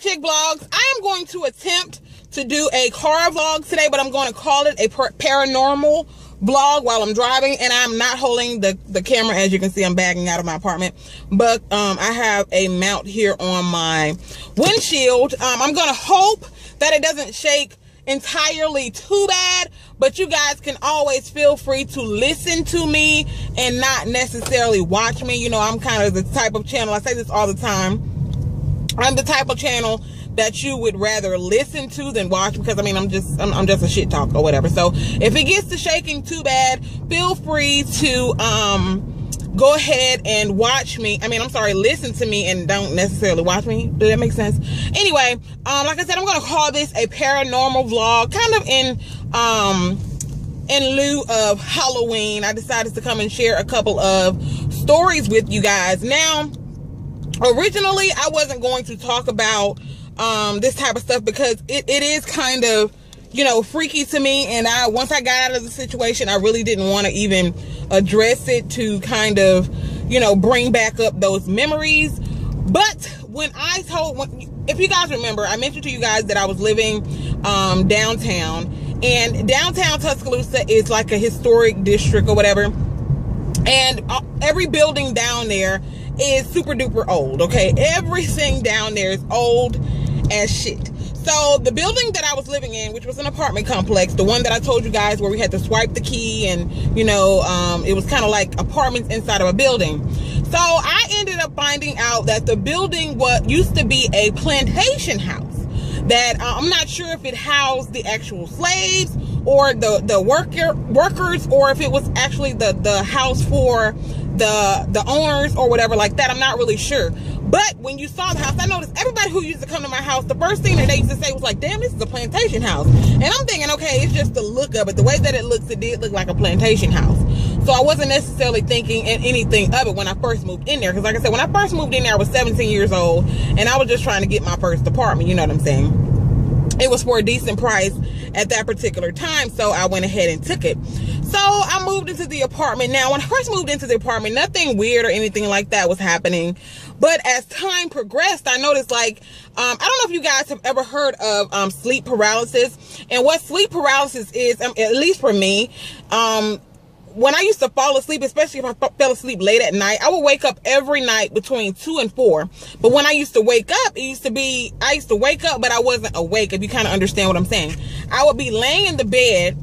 Chick Vlogs. I am going to attempt to do a car vlog today, but I'm going to call it a paranormal vlog while I'm driving, and I'm not holding the camera. As you can see, I'm bagging out of my apartment, but I have a mount here on my windshield. I'm going to hope that it doesn't shake entirely too bad, but you guys can always feel free to listen to me and not necessarily watch me. You know, I'm kind of the type of channel, I say this all the time, I'm the type of channel that you would rather listen to than watch, because I mean, I'm just a shit talk or whatever. So if it gets to shaking too bad, feel free to go ahead and watch me. I mean, I'm sorry, listen to me and don't necessarily watch me. Does that make sense? Anyway, like I said, I'm going to call this a paranormal vlog, kind of in lieu of Halloween. I decided to come and share a couple of stories with you guys. Now, originally, I wasn't going to talk about this type of stuff because it is kind of, you know, freaky to me, and once I got out of the situation, I really didn't want to even address it to kind of, you know, bring back up those memories. But when if you guys remember, I mentioned to you guys that I was living downtown, and downtown Tuscaloosa is like a historic district or whatever, and every building down there is super duper old. Okay, everything down there is old as shit. So the building that I was living in, which was an apartment complex, the one that I told you guys where we had to swipe the key, and you know, it was kind of like apartments inside of a building. So I ended up finding out that the building used to be a plantation house. That I'm not sure if it housed the actual slaves or the workers, or if it was actually the house for the owners or whatever like that. I'm not really sure. But when you saw the house, I noticed everybody who used to come to my house, the first thing that they used to say was like, damn, this is a plantation house. And I'm thinking, okay, it's just the look of it. The way that it looks, it did look like a plantation house. So I wasn't necessarily thinking anything of it when I first moved in there. Because like I said, when I first moved in there, I was 17 years old. And I was just trying to get my first apartment. You know what I'm saying? It was for a decent price at that particular time. So I went ahead and took it. So I moved into the apartment. Now, when I first moved into the apartment, nothing weird or anything like that was happening. But as time progressed, I noticed, like, I don't know if you guys have ever heard of sleep paralysis. And what sleep paralysis is, at least for me, when I used to fall asleep, especially if I fell asleep late at night, I would wake up every night between 2 and 4. But when I used to wake up, I used to wake up, but I wasn't awake, if you kind of understand what I'm saying. I would be laying in the bed,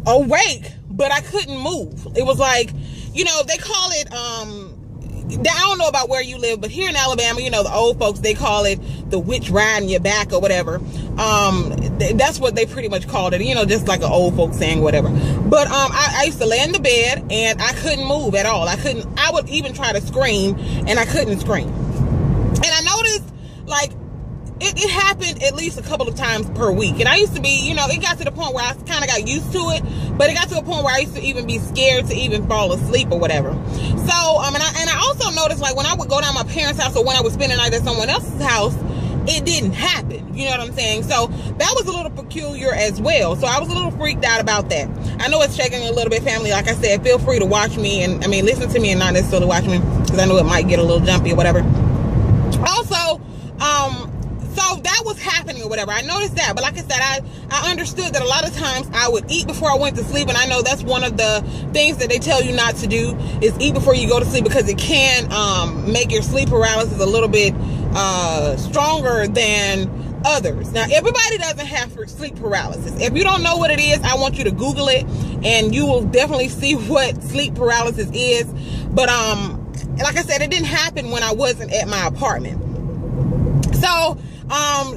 awake, but I couldn't move. It was like, you know, they call it, I don't know about where you live, but here in Alabama, you know, the old folks, they call it the witch riding your back or whatever. That's what they pretty much called it, you know, just like an old folks saying whatever. But I used to lay in the bed and I couldn't move at all. I would even try to scream and I couldn't scream. And I noticed, like, it happened at least a couple of times per week. And I used to be, you know, it got to the point where I kind of got used to it, but it got to a point where I used to even be scared to even fall asleep or whatever. So, and I also noticed, like, when I would go down my parents' house or when I would spend the night at someone else's house, it didn't happen. You know what I'm saying? So that was a little peculiar as well. So I was a little freaked out about that. I know it's shaking a little bit, family. Like I said, feel free to watch me, and I mean, listen to me and not necessarily watch me, because I know it might get a little jumpy or whatever. Also, so that was happening or whatever. I noticed that. But like I said, I understood that a lot of times I would eat before I went to sleep. And I know that's one of the things that they tell you not to do, is eat before you go to sleep, because it can make your sleep paralysis a little bit stronger than others. Now, everybody doesn't have sleep paralysis. If you don't know what it is, I want you to Google it, and you will definitely see what sleep paralysis is. But like I said, it didn't happen when I wasn't at my apartment. So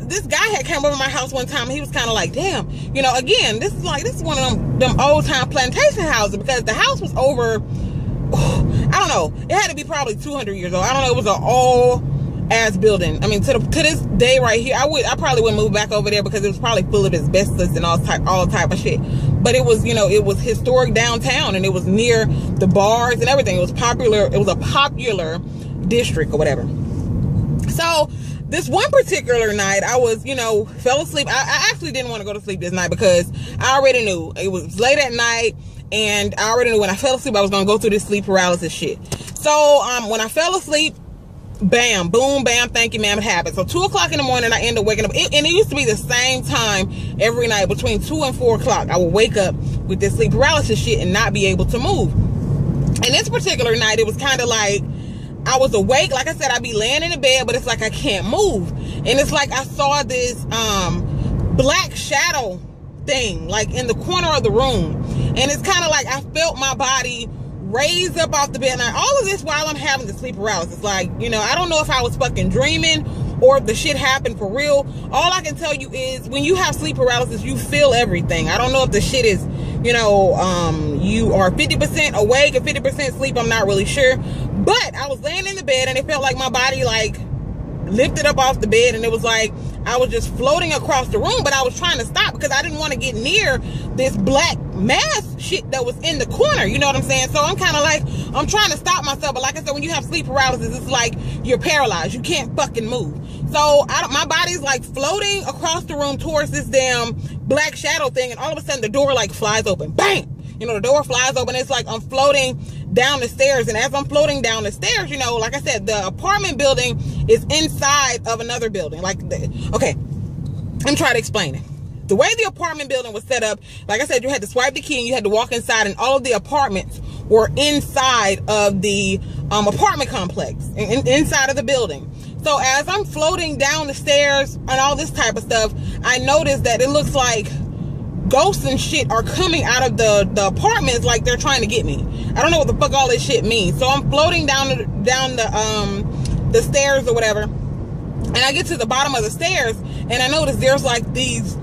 this guy had come over my house one time, and he was kind of like, damn, you know, again, this is one of them old time plantation houses, because the house was over, I don't know, it had to be probably 200 years old. I don't know, it was an old ass building. I mean, to this day right here, I probably wouldn't move back over there, because it was probably full of asbestos and all type of shit. But it was, you know, it was historic downtown, and it was near the bars and everything. It was popular. It was a popular district or whatever. So this one particular night, I was, you know, fell asleep. I actually didn't want to go to sleep this night, because I already knew it was late at night, and I already knew when I fell asleep I was going to go through this sleep paralysis shit. So when I fell asleep, bam, boom, bam, thank you, ma'am, it happened. So 2 o'clock in the morning, I end up waking up. And it used to be the same time every night, between 2 and 4 o'clock. I would wake up with this sleep paralysis shit and not be able to move. And this particular night, it was kind of like, I was awake. Like I said, I'd be laying in the bed, but it's like I can't move. And it's like I saw this black shadow thing, like in the corner of the room. And it's kind of like I felt my body raise up off the bed. Now, all of this while I'm having the sleep paralysis. Like, you know, I don't know if I was fucking dreaming or if the shit happened for real. All I can tell you is when you have sleep paralysis, you feel everything. I don't know if the shit is, you know, you are 50% awake and 50% sleep. I'm not really sure. But I was laying in the bed and it felt like my body like lifted up off the bed, and it was like I was just floating across the room, but I was trying to stop because I didn't want to get near this black mass shit that was in the corner. You know what I'm saying? So I'm kind of like, I'm trying to stop myself. But like I said, when you have sleep paralysis, it's like you're paralyzed. You can't fucking move. So my body's like floating across the room towards this damn black shadow thing. And all of a sudden the door like flies open. Bang! You know, the door flies open. It's like I'm floating down the stairs. And as I'm floating down the stairs, you know, like I said, the apartment building is inside of another building. Like, okay, I'm trying to explain it. The way the apartment building was set up, like I said, you had to swipe the key and you had to walk inside, and all of the apartments were inside of the apartment complex, inside of the building. So as I'm floating down the stairs and all this type of stuff, I noticed that it looks like ghosts and shit are coming out of the apartments, like they're trying to get me. I don't know what the fuck all this shit means. So I'm floating down the stairs or whatever, and I get to the bottom of the stairs, and I notice there's like these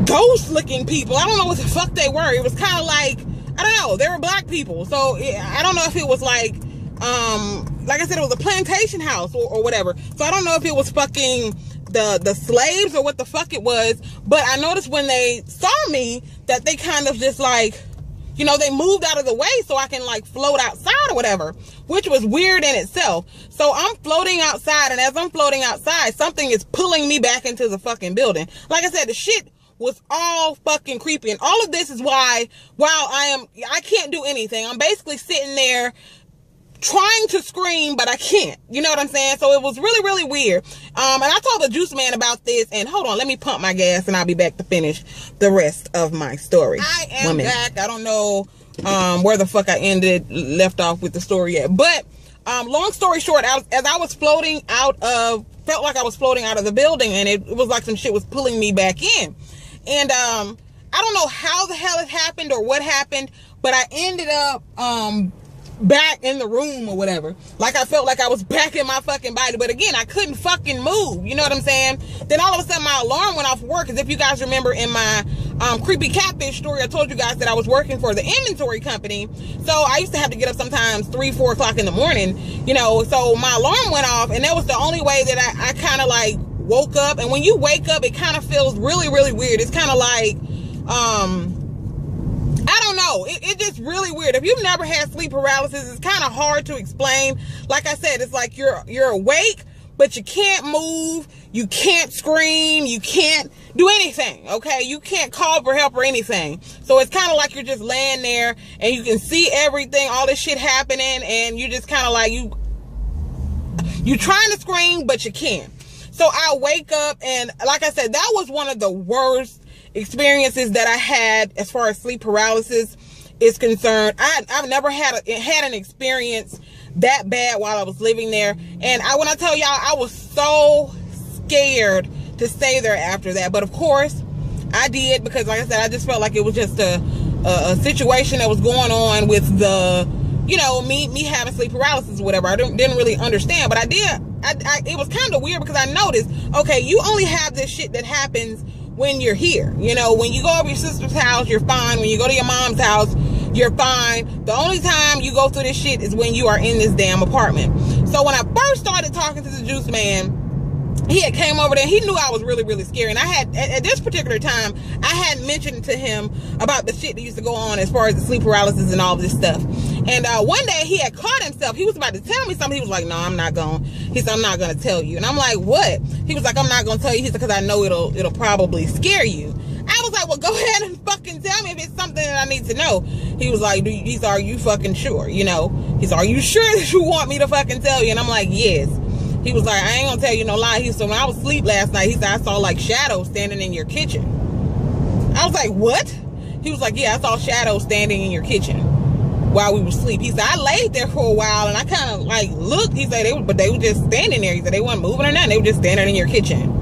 ghost looking people. I don't know what the fuck they were. It was kind of like, I don't know, they were black people. So I don't know if it was like I said, it was a plantation house or whatever. So I don't know if it was fucking the slaves or what the fuck it was. But I noticed when they saw me that they kind of just like, you know, they moved out of the way so I can like float outside or whatever, which was weird in itself. So I'm floating outside, and as I'm floating outside, something is pulling me back into the fucking building. Like I said, the shit was all fucking creepy. And all of this is why, while I can't do anything. I'm basically sitting there trying to scream, but I can't. You know what I'm saying? So it was really, really weird. And I told the juice man about this, and hold on, let me pump my gas and I'll be back to finish the rest of my story. I am back. I don't know where the fuck I left off with the story yet. But long story short, as I was floating felt like I was floating out of the building, and it was like some shit was pulling me back in. And I don't know how the hell it happened or what happened, but I ended up back in the room or whatever. Like I felt like I was back in my fucking body, but again, I couldn't fucking move. You know what I'm saying? Then all of a sudden my alarm went off work, as if you guys remember in my creepy catfish story, I told you guys that I was working for the inventory company. So I used to have to get up sometimes 3-4 o'clock in the morning, you know. So my alarm went off, and that was the only way that I kind of like woke up. And when you wake up, it kind of feels really, really weird. It's kind of like I don't know. It's just really weird. If you've never had sleep paralysis, it's kind of hard to explain. Like I said, it's like you're awake, but you can't move. You can't scream. You can't do anything, okay? You can't call for help or anything. So it's kind of like you're just laying there, and you can see everything, all this shit happening, and you just kind of like, you're trying to scream, but you can't. So I wake up, and like I said, that was one of the worst experiences that I had as far as sleep paralysis is concerned. I've never had an experience that bad while I was living there. And when I tell y'all, I was so scared to stay there after that. But of course I did, because like I said, I just felt like it was just a situation that was going on with the, you know, me having sleep paralysis or whatever. I didn't really understand, but I did. It was kind of weird, because I noticed, okay, you only have this shit that happens when you're here. You know, when you go over your sister's house, you're fine. When you go to your mom's house, you're fine. The only time you go through this shit is when you are in this damn apartment. So when I first started talking to the juice man, he had came over there. He knew I was really, really scared. And I had, at this particular time, I had mentioned to him about the shit that used to go on as far as the sleep paralysis and all this stuff. And one day he had caught himself. He was about to tell me something. He was like, no, I'm not going. He said, I'm not going to tell you. And I'm like, what? He was like, I'm not going to tell you. He said, because I know it'll probably scare you. I was like, well, go ahead and fucking tell me if it's something that I need to know. He was like, are you fucking sure? You know, He said, are you sure that you want me to fucking tell you? And I'm like, yes. He was like, I ain't gonna tell you no lie. He said, when I was asleep last night, he said, I saw like shadows standing in your kitchen. I was like, what? He was like, yeah, I saw shadows standing in your kitchen while we were asleep. He said, I laid there for a while and I kind of like looked. He said, but they were just standing there. He said, they weren't moving or nothing. They were just standing in your kitchen.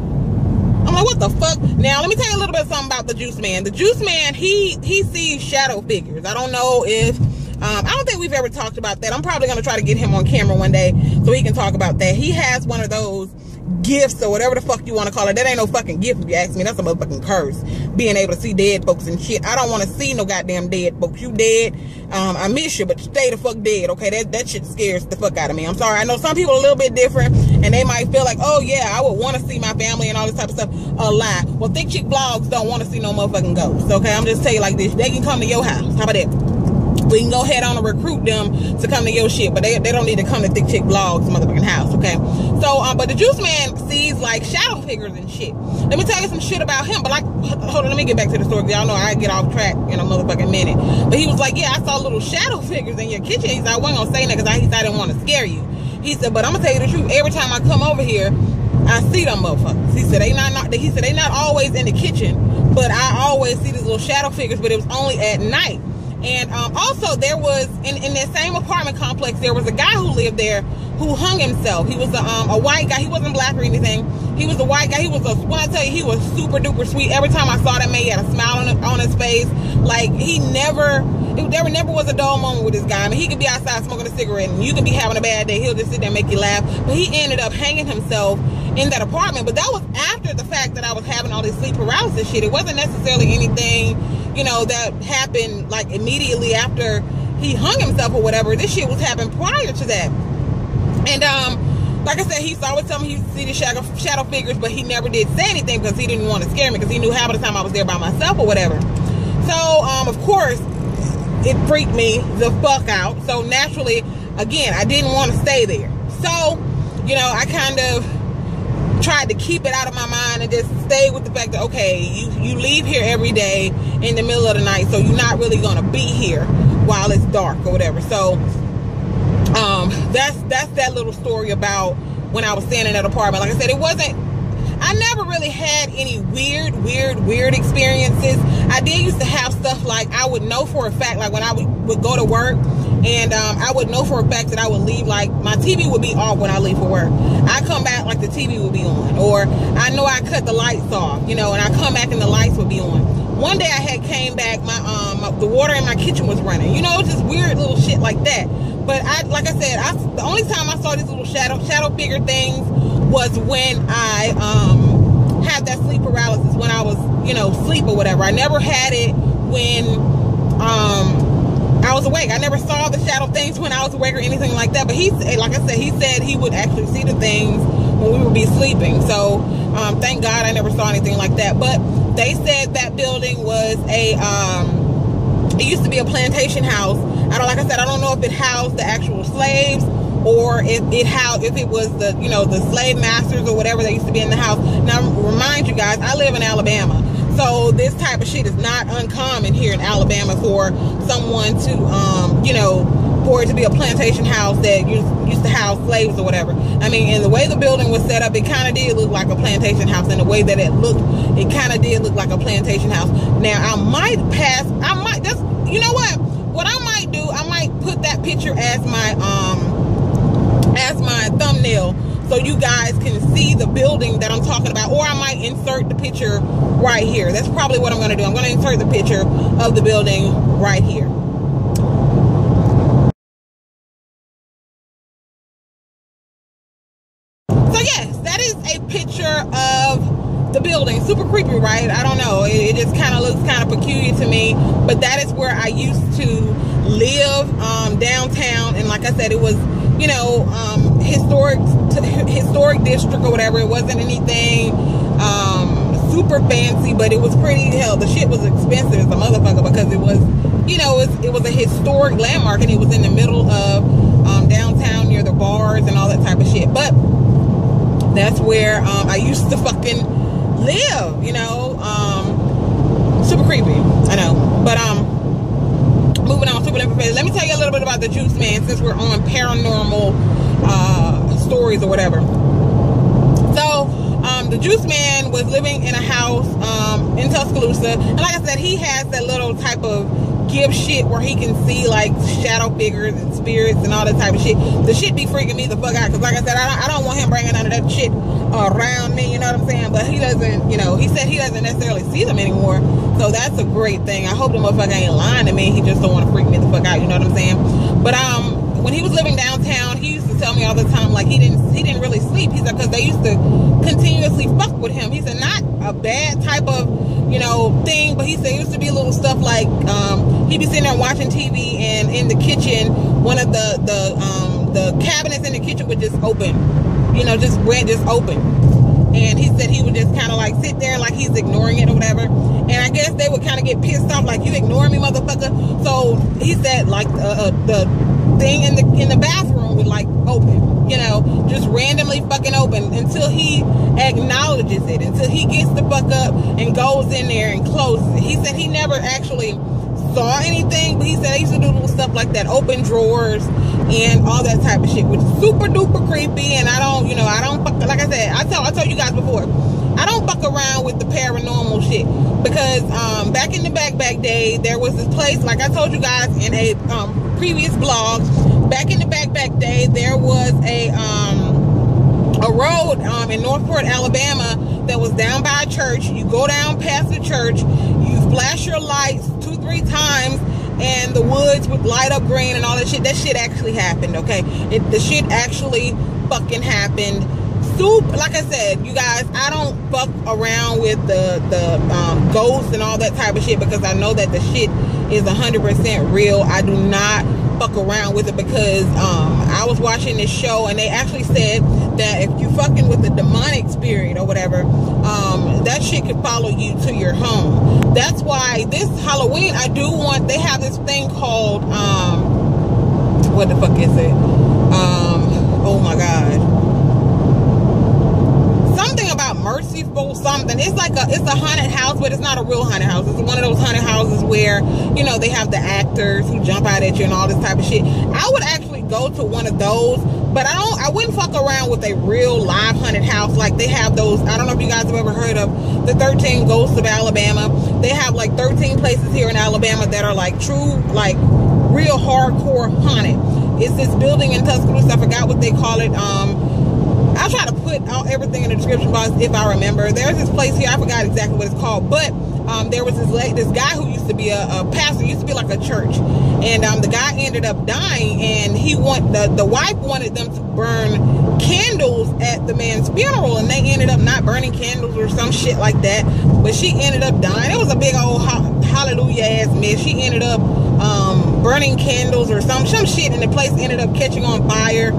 I'm like, what the fuck? Now, let me tell you a little bit something about the Juice Man. The Juice Man, he sees shadow figures. I don't know if, I don't think we've ever talked about that. I'm probably going to try to get him on camera one day so he can talk about that. He has one of those gifts or whatever the fuck you want to call it. That ain't no fucking gift if you ask me. That's a motherfucking curse. Being able to see dead folks and shit. I don't want to see no goddamn dead folks. You dead. I miss you, but stay the fuck dead, okay? That shit scares the fuck out of me. I'm sorry. I know some people are a little bit different and they might feel like, oh yeah, I would want to see my family and all this type of stuff. A lie. Well, Thick Chick Vlogs don't want to see no motherfucking ghosts, okay? I'm just telling you like this. They can come to your house. How about that? We can go ahead on and recruit them to come to your shit, but they don't need to come to Thick Chick Vlogs motherfucking house, okay? So, but the Juice Man sees like shadow figures and shit. Let me tell you some shit about him, but like, hold on, let me get back to the story. Y'all know I get off track in a motherfucking minute. But he was like, yeah, I saw little shadow figures in your kitchen. He said, I wasn't gonna say that because I didn't want to scare you. He said, but I'm gonna tell you the truth. Every time I come over here, I see them motherfuckers. He said, they not always in the kitchen, but I always see these little shadow figures, but it was only at night. And also there was, in that same apartment complex, there was a guy who lived there who hung himself. He was a white guy. He wasn't black or anything. He was a white guy. When I tell you, he was super duper sweet. Every time I saw that man, he had a smile on his face. Like, there never was a dull moment with this guy. I mean, he could be outside smoking a cigarette and you could be having a bad day. He'll just sit there and make you laugh. But he ended up hanging himself in that apartment. But that was after the fact that I was having all this sleep paralysis shit. It wasn't necessarily anything, you know, that happened like immediately after he hung himself or whatever. This shit was happening prior to that. And like I said, he always tell me he used to see the shadow figures, but he never did say anything because he didn't want to scare me, because he knew half of the time I was there by myself or whatever. So of course it freaked me the fuck out. So naturally, again, I didn't want to stay there. So, you know, I kind of tried to keep it out of my mind and just stay with the fact that, okay, you leave here every day in the middle of the night, so you're not really going to be here while it's dark or whatever. So that's that little story about when I was staying in that apartment. Like I said, I never really had any weird experiences. I did used to have stuff like, I would know for a fact, like when I would go to work, and I would know for a fact that I would leave, like my TV would be off when I leave for work. I come back, like the TV would be on, or I know I cut the lights off, you know, and I come back and the lights would be on. One day I had came back, the water in my kitchen was running, you know, just weird little shit like that. But like I said, the only time I saw these little shadow figure things was when I had that sleep paralysis, when I was, you know, asleep or whatever. I never had it when I was awake. I never saw the shadow things when I was awake or anything like that. But like I said, he said he would actually see the things when we would be sleeping. So thank God I never saw anything like that. But they said that building was it used to be a plantation house. Like I said, I don't know if it housed the actual slaves or if it was the, you know, the slave masters or whatever that used to be in the house. Now, remind you guys, I live in Alabama. So this type of shit is not uncommon here in Alabama for someone to, you know, for it to be a plantation house that used to house slaves or whatever. I mean, and the way the building was set up, it kind of did look like a plantation house. And the way that it looked, it kind of did look like a plantation house. Now, you know what I might do, I might put that picture as my thumbnail so you guys can see the building that I'm talking about, or I might insert the picture right here. That's probably what I'm going to do. I'm going to insert the picture of the building right here. So yes, that is a picture of the building. Super creepy, right? I don't know. It just kind of looks kind of peculiar to me, but that is where I used to live, downtown. And like I said, it was, you know, historic district or whatever. It wasn't anything super fancy, but it was pretty. Hell, the shit was expensive as a motherfucker, because it was, you know, it was a historic landmark, and it was in the middle of downtown near the bars and all that type of shit. But that's where I used to fucking live, you know. Super creepy, I know. But moving on, super duper fast. Let me tell you a little bit about the Juice Man since we're on paranormal stories or whatever. So the Juice Man was living in a house in Tuscaloosa, and like I said, he has that little type of give shit where he can see like shadow figures and spirits and all that type of shit. The shit be freaking me the fuck out, because like I said, I don't want him bringing none of that shit around me, you know what I'm saying? But he doesn't, you know, he said he doesn't necessarily see them anymore, so that's a great thing. I hope the motherfucker ain't lying to me. He just don't want to freak me the fuck out, you know what I'm saying? But when he was living downtown, he used to tell me all the time, like, he didn't really sleep. He said because they used to continuously fuck with him. He said not a bad type of, you know, thing, but he said it used to be little stuff like he'd be sitting there watching TV, and in the kitchen, one of the cabinets in the kitchen would just open, you know, just open. And he said he would just kind of like sit there like he's ignoring it or whatever. And I guess they would kind of get pissed off, like, you ignoring me, motherfucker. So he said like the thing in the bathroom would like open, you know, just randomly fucking open until he acknowledges it, until he gets the fuck up and goes in there and closes it. He said he never actually saw anything, but he said they used to do little stuff like that, open drawers and all that type of shit, which is super duper creepy. And I don't, you know, I don't fuck, like I said, I told you guys before, I don't fuck around with the paranormal shit, because back in the back day, there was this place, like I told you guys in a previous blog, back in the back day, there was a road in Northport, Alabama, that was down by a church. You go down past the church, you flash your lights 2-3 times, and the woods would light up green and all that shit. That shit actually happened, okay? The shit actually fucking happened. Like I said, you guys, I don't fuck around with the ghosts and all that type of shit, because I know that the shit is 100% real. I do not fuck around with it, because I was watching this show and they actually said that if you fucking with the demonic spirit or whatever, that shit could follow you to your home. That's why this Halloween, they have this thing called what the fuck is it? Oh my god, something about merciful something. It's like it's a haunted house, but it's not a real haunted house. It's one of those haunted houses where, you know, they have the actors who jump out at you and all this type of shit. I would actually go to one of those, but I wouldn't fuck around with a real live haunted house. Like they have those, I don't know if you guys have ever heard of the 13 Ghosts of Alabama. They have like 13 places here in Alabama that are like true, like real hardcore haunted. It's this building in Tuscaloosa, I forgot what they call it. I'll try to put everything in the description box if I remember. There's this place here, I forgot exactly what it's called, but there was this guy who used to be a pastor, used to be like a church, and the guy ended up dying, and the wife wanted them to burn candles at the man's funeral, and they ended up not burning candles or some shit like that, but she ended up dying. It was a big old hallelujah ass mess. She ended up burning candles or some shit, and the place ended up catching on fire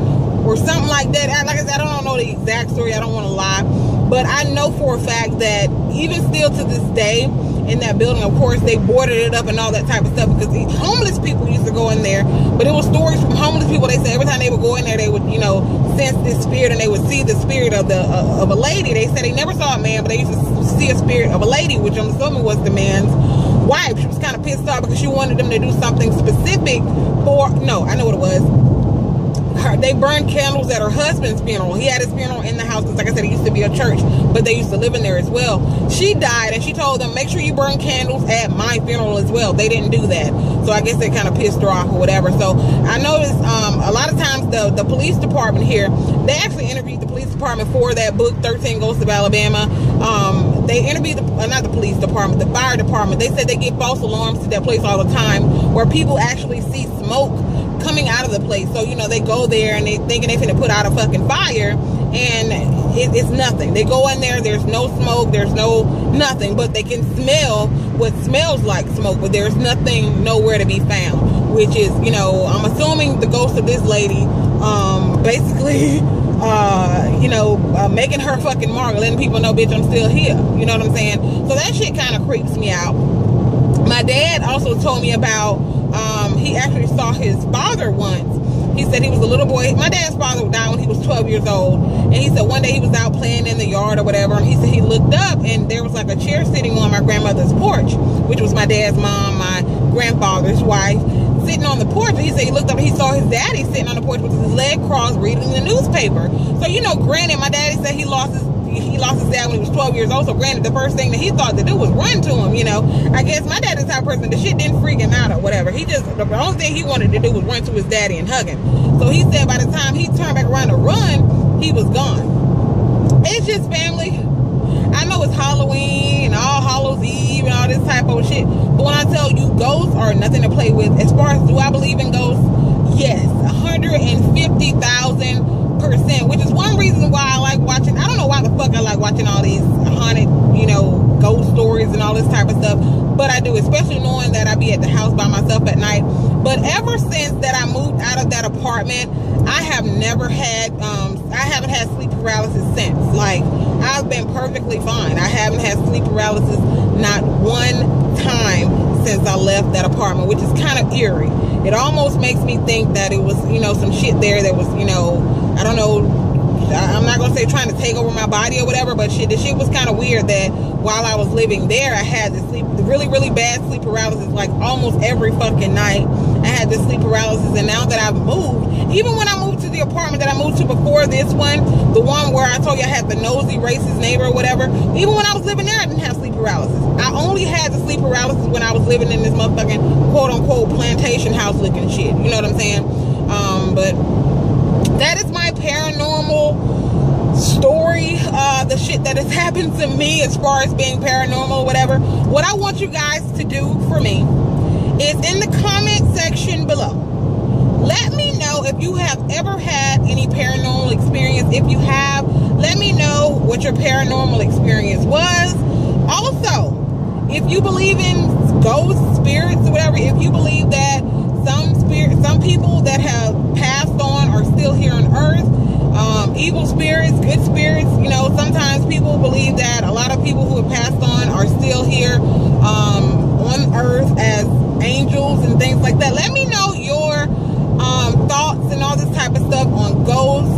or something like that. Like I said, I don't know the exact story, I don't want to lie, but I know for a fact that even still to this day in that building, of course, they boarded it up and all that type of stuff, because these homeless people used to go in there. But it was stories from homeless people. They said every time they would go in there, they would, you know, sense this spirit, and they would see the spirit of a lady. They said they never saw a man, but they used to see a spirit of a lady, which I'm assuming was the man's wife. She was kind of pissed off because she wanted them to do something specific for, no, I know what it was. They burned candles at her husband's funeral. He had his funeral in the house, because like I said, it used to be a church, but they used to live in there as well. She died, and she told them, make sure you burn candles at my funeral as well. They didn't do that, so I guess they kind of pissed her off or whatever. So I noticed a lot of times the police department here, they actually interviewed the police department for that book 13 Ghosts of Alabama. They interviewed not the police department, the fire department. They said they get false alarms to that place all the time, where people actually see smoke coming out of the place. So, you know, they go there and they thinking they finna put out a fucking fire, and it's nothing. They go in there, there's no smoke, there's nothing, but they can smell what smells like smoke, but there's nothing nowhere to be found, which is, you know, I'm assuming the ghost of this lady basically you know, making her fucking mark, letting people know, bitch, I'm still here. You know what I'm saying? So that shit kind of creeps me out. My dad also told me about he actually saw his father once. He said he was a little boy. My dad's father died when he was 12 years old. And he said one day he was out playing in the yard or whatever. And he said he looked up and there was like a chair sitting on my grandmother's porch, which was my dad's mom, my grandfather's wife, sitting on the porch. And he said he looked up and he saw his daddy sitting on the porch with his leg crossed reading the newspaper. So, you know, granted, my daddy said he lost his dad when he was 12 years old. So granted, the first thing that he thought to do was run to him, you know. I guess my dad is the type of person, the shit didn't freak him out or whatever. He just, the only thing he wanted to do was run to his daddy and hug him. So he said by the time he turned back around to run, he was gone. It's just family. I know it's Halloween and All Hallows Eve and all this type of shit, but when I tell you ghosts are nothing to play with, as far as do I believe in ghosts? Yes, 150,000%, which is one reason why I like watching. I don't know why the fuck I like watching all these haunted, you know, ghost stories and all this type of stuff, but I do, especially knowing that I be at the house by myself at night. But ever since that I moved out of that apartment, I have never had, I haven't had sleep paralysis since. Like, I've been perfectly fine. I haven't had sleep paralysis not one time since I left that apartment, which is kind of eerie. It almost makes me think that it was, you know, some shit there that was, you know, I don't know, I'm not going to say trying to take over my body or whatever, but shit, the shit was kind of weird that while I was living there, I had this really, really bad sleep paralysis, like almost every fucking night. I had this sleep paralysis, and now that I've moved, even when I moved to the apartment that I moved to before this one, the one where I told you I had the nosy racist neighbor or whatever, even when I was living there, I didn't have sleep paralysis. I only had the sleep paralysis when I was living in this motherfucking quote-unquote plantation house looking shit. You know what I'm saying? But that is my paranormal story, the shit that has happened to me as far as being paranormal or whatever. What I want you guys to do for me is in the comment section below, let me know if you have ever had any paranormal experience. If you have, let me know what your paranormal experience was. Also, if you believe in ghosts, spirits, or whatever, if you believe that some people that have passed on are still here on earth, evil spirits, good spirits, you know, sometimes people believe that a lot of people who have passed on are still here on earth as angels and things like that. Let me know your thoughts and all this type of stuff on ghosts,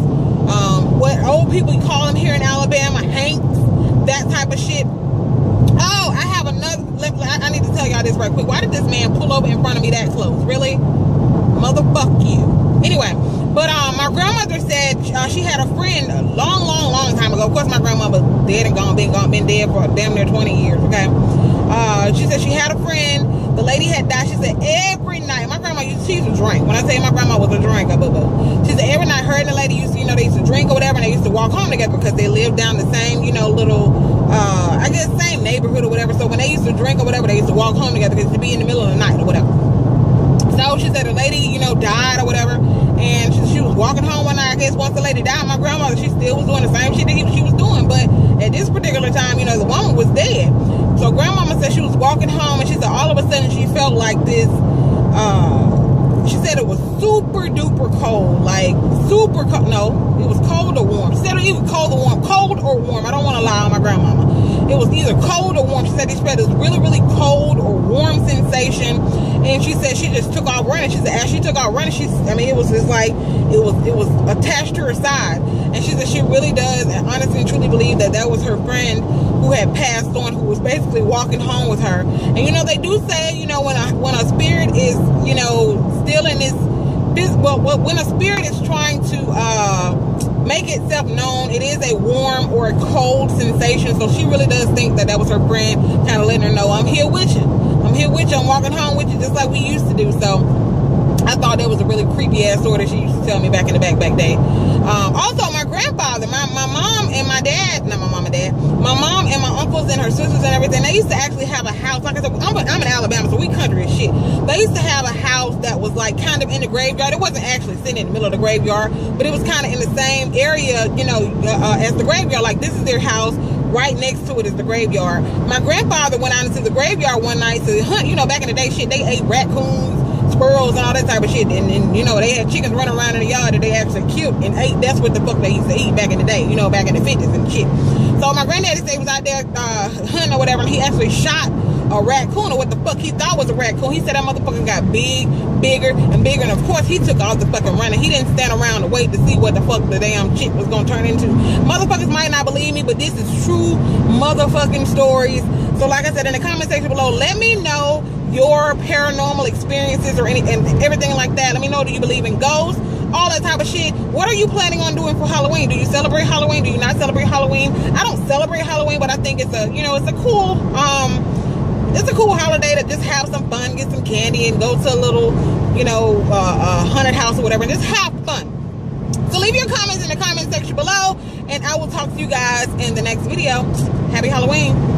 what old people call them here in Alabama, hanks, that type of shit. Oh, I have another, I need to tell y'all this right quick. Why did this man pull over in front of me that close? Really? Motherfuck you. Anyway, but my grandmother said she had a friend a long time ago. Of course, my grandmother dead and gone, been dead for damn near 20 years, okay? She said she had a friend. The lady had died. She said every night, my grandma she used to drink. When I say my grandma was a drinker, she said every night her and the lady used to, you know, they used to drink or whatever, and they used to walk home together because they lived down the same, you know, little, I guess same neighborhood or whatever. So when they used to drink or whatever, they used to walk home together because to be in the middle of the night or whatever. So she said the lady, you know, died or whatever, and she was walking home one night. I guess once the lady died, my grandmother, she still was doing the same shit that she was doing, but at this particular time, you know, the woman was dead. So grandmama said she was walking home, and she said all of a sudden she felt like this, she said it was super duper cold, like super cold. No, it was cold or warm. She said it was cold or warm. Cold or warm. I don't want to lie on my grandmama. It was either cold or warm. She said she felt this really, really cold or warm sensation, and she said she just took off running. She said as she took off running, it was just like it was attached to her side, and she said she really does and honestly and truly believe that that was her friend who had passed on, who was basically walking home with her. And you know, they do say, you know, when a spirit is, you know, still in this, well, when a spirit is trying to make itself known, it is a warm or a cold sensation. So she really does think that that was her friend, kind of letting her know, I'm here with you. I'm here with you. I'm walking home with you, just like we used to do. So I thought that was a really creepy ass story that she used to tell me back in the back day. Also, my grandfather, my mom and my dad, not my mom and dad, my mom and my uncles and her sisters and everything, they used to actually have a house. Like I said, I'm in Alabama, so we country as shit. They used to have a house that was like kind of in the graveyard. It wasn't actually sitting in the middle of the graveyard, but it was kind of in the same area, you know, as the graveyard. Like this is their house. Right next to it is the graveyard. My grandfather went out into the graveyard one night to hunt. You know, back in the day, shit, they ate raccoons, squirrels, and all that type of shit. And you know, they had chickens running around in the yard that they actually killed and ate. That's what the fuck they used to eat back in the day, you know, back in the 50s and shit. So my granddaddy said he was out there hunting or whatever, and he actually shot a raccoon, or what the fuck he thought was a raccoon. He said that motherfucker got bigger and bigger, and of course he took off the fucking running. He didn't stand around to wait to see what the fuck the damn shit was gonna turn into. Motherfuckers might not believe me, but this is true motherfucking stories. So like I said, in the comment section below, let me know your paranormal experiences or everything like that. Let me know, do you believe in ghosts? All that type of shit. What are you planning on doing for Halloween? Do you celebrate Halloween? Do you not celebrate Halloween? I don't celebrate Halloween, but I think it's a, it's a cool holiday to just have some fun, get some candy, and go to a little, haunted house or whatever, and just have fun. So leave your comments in the comment section below, and I will talk to you guys in the next video. Happy Halloween.